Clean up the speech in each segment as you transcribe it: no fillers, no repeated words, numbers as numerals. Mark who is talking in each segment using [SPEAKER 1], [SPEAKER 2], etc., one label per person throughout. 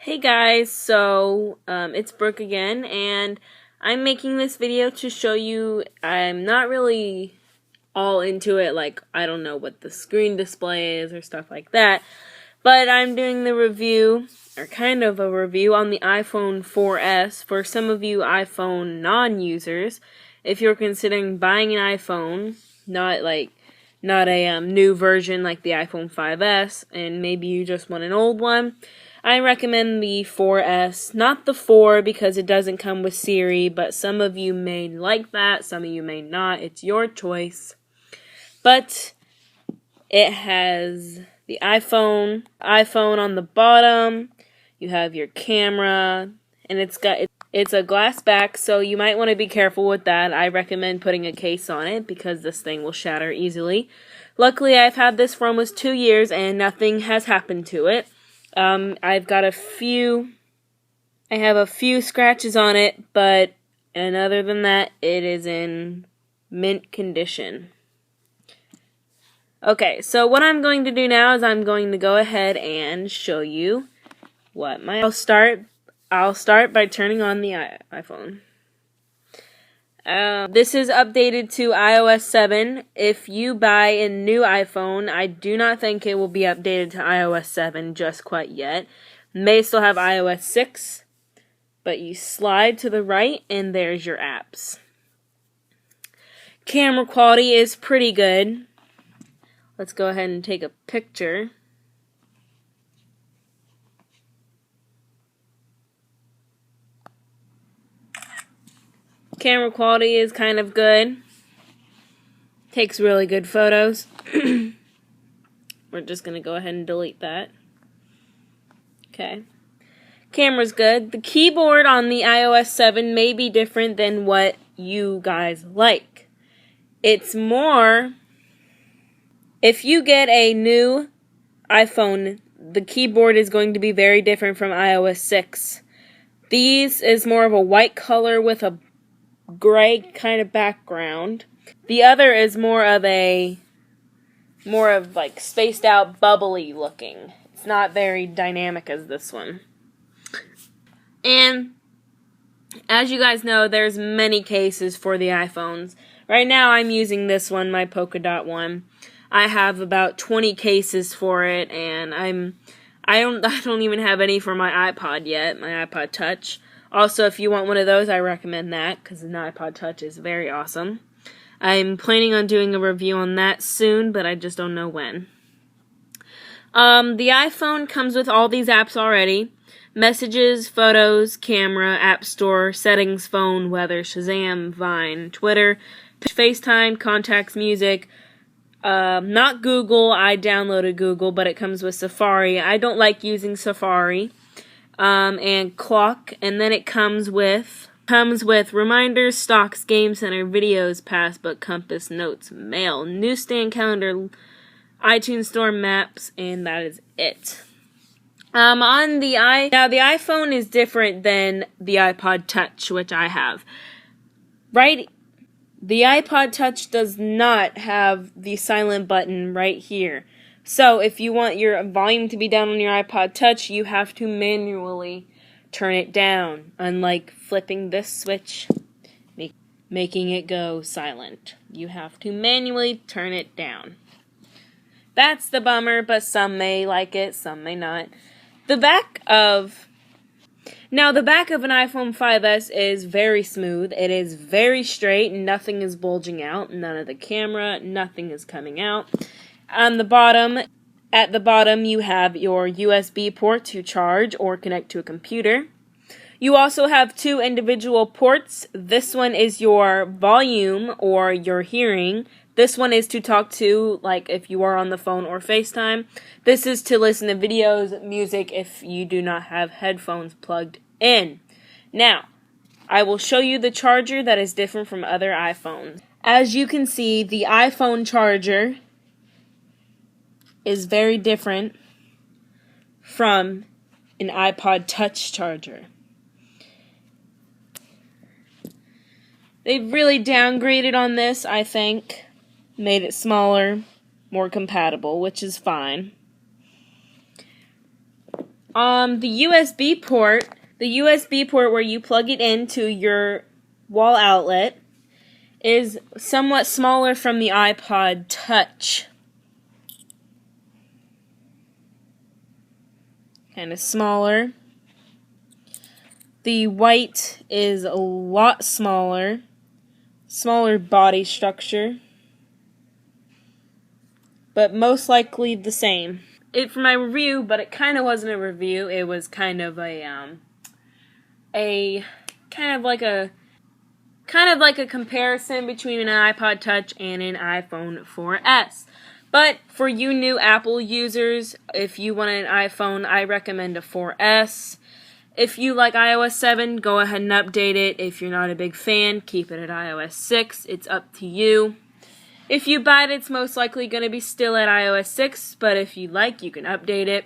[SPEAKER 1] Hey guys, it's Brooke again, and I'm making this video to show you I'm not really all into it, like I don't know what the screen display is or stuff like that, but I'm doing the review, or kind of a review, on the iPhone 4S for some of you iPhone non-users. If you're considering buying an iPhone, not a new version like the iPhone 5S, and maybe you just want an old one, I recommend the 4S, not the 4 because it doesn't come with Siri, but some of you may like that, some of you may not. It's your choice. But it has the iPhone on the bottom. You have your camera, and it's a glass back, so you might want to be careful with that. I recommend putting a case on it because this thing will shatter easily. Luckily, I've had this for almost 2 years and nothing has happened to it. I have a few scratches on it, and other than that, it is in mint condition. Okay, so what I'm going to do now is I'm going to go ahead and show you I'll start by turning on the iPhone. This is updated to iOS 7. If you buy a new iPhone, I do not think it will be updated to iOS 7 just quite yet. It may still have iOS 6, but you slide to the right and there's your apps. Camera quality is pretty good. Let's go ahead and take a picture. Camera quality is kind of good. Takes really good photos. We're just going to go ahead and delete that. Okay. Camera's good. The keyboard on the iOS 7 may be different than what you guys like. It's more... If you get a new iPhone, the keyboard is going to be very different from iOS 6. These is more of a white color with a gray kind of background. The other is more of like spaced out, bubbly looking. It's not very dynamic as this one. And as you guys know, there's many cases for the iPhones. Right now I'm using this one, my polka dot one. I have about 20 cases for it, and I don't even have any for my iPod yet, my iPod Touch. Also, if you want one of those, I recommend that, because an iPod Touch is very awesome. I'm planning on doing a review on that soon, but I just don't know when. The iPhone comes with all these apps already. Messages, photos, camera, app store, settings, phone, weather, Shazam, Vine, Twitter, FaceTime, contacts, music. Not Google. I downloaded Google, but it comes with Safari. I don't like using Safari. And clock, and then it comes with reminders, stocks, game center, videos, passbook, compass, notes, mail, newsstand, calendar, iTunes Store, maps, and that is it. Now the iPhone is different than the iPod Touch, which I have. Right? The iPod Touch does not have the silent button right here. So, if you want your volume to be down on your iPod Touch, you have to manually turn it down, unlike flipping this switch, making it go silent. You have to manually turn it down. That's the bummer, but some may like it, some may not. The back of an iPhone 5S is very smooth. It is very straight, nothing is bulging out, none of the camera, nothing is coming out. At the bottom, you have your USB port to charge or connect to a computer. You also have 2 individual ports. This one is your volume or your hearing. This one is to talk to, like if you are on the phone or FaceTime. This is to listen to videos, music, if you do not have headphones plugged in. Now, I will show you the charger that is different from other iPhones. As you can see, the iPhone charger is very different from an iPod Touch charger. They've really downgraded on this, I think. Made it smaller, more compatible, which is fine. The USB port where you plug it into your wall outlet is somewhat smaller from the iPod Touch. Kind of smaller. The white is a lot smaller. Smaller body structure. But most likely the same. For my review, but it kind of wasn't a review. It was kind of a comparison between an iPod Touch and an iPhone 4S. But for you new Apple users, if you want an iPhone, I recommend a 4S. If you like iOS 7, go ahead and update it. If you're not a big fan, keep it at iOS 6. It's up to you. If you buy it, it's most likely going to be still at iOS 6, but if you like, you can update it.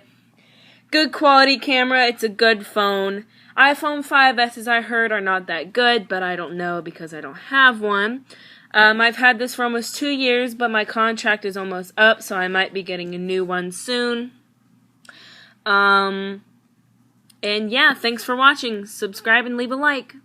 [SPEAKER 1] Good quality camera, it's a good phone. iPhone 5S's I heard are not that good, but I don't know because I don't have one. I've had this for almost 2 years, but my contract is almost up, so I might be getting a new one soon. And yeah, thanks for watching. Subscribe and leave a like.